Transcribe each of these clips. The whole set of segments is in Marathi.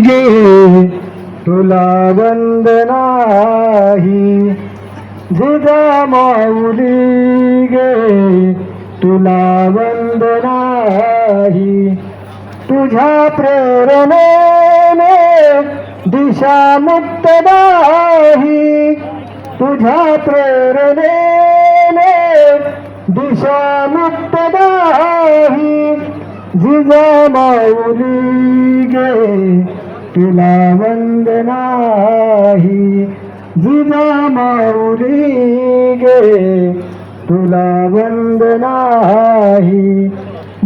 गे तुला वंदनाही जिजामाऊली गे तुला वंदनाही तुझ्या प्रेरणेने दिशा मुक्तदाही तुझ्या प्रेरणेने दिशा मुक्तदाही जिजामाऊली गे तुला वंदनाही जिजामाऊली गे तुला वंदनाही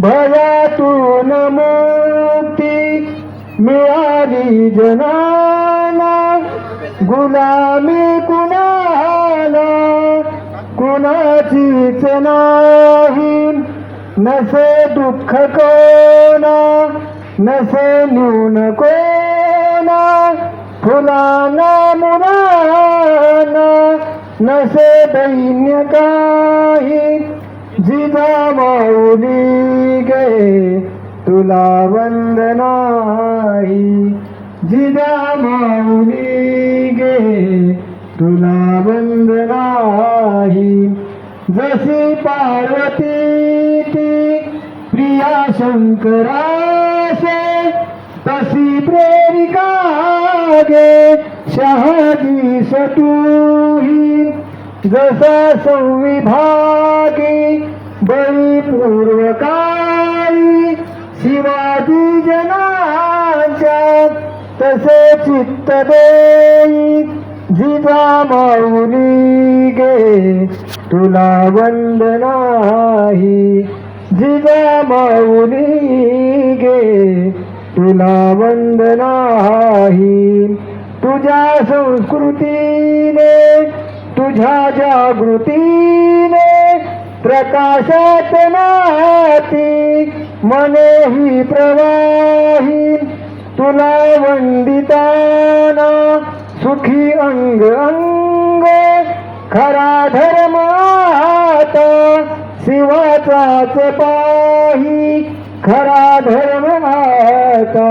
भयातून मुक्ती मिळाली जनाला गुलामी कुणाला कुणाचीच नाही नसे दुःख कोणा नसे न्यून कोणा फुलाना मुलाना नसे दैन्य काही जिजामाऊली गे तुला वंदनाही जिजामाऊली गे तुला वंदनाही जशी पार्वती ती प्रिया शंकरासे तशी प्रेरिका गे शहाजी सतूही जसा संविभागी बळीपूर्वकाळी शिवाजी जनाच्या तसे चित्त देई जिजामाऊली गे तुला वंदनाही जिजामाऊली गे तुला वंदनाही तुझ्या संस्कृतीने तुझ्या जागृतीने प्रकाशात नाती मने ही प्रवाही तुला वंदिताना सुखी अंग अंग खरा धर्म आता शिवाचाच पाही खरा धर्म आता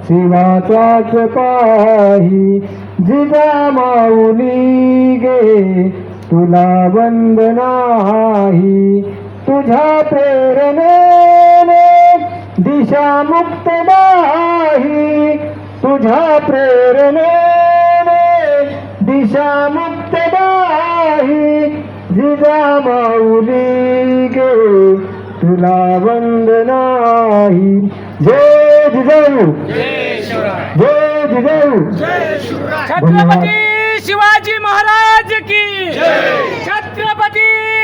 शिवाचाच पाही जिजामाऊली गे तुला वंदनाही तुझ्या प्रेरणेने दिशा मुक्तदाही तुझ्या प्रेरणेने दिशा मुक्तदाही जिजामाऊली गे तुला वंदनाही जय जिजाऊ जय जिजाऊ छत्रपती शिवाजी महाराज की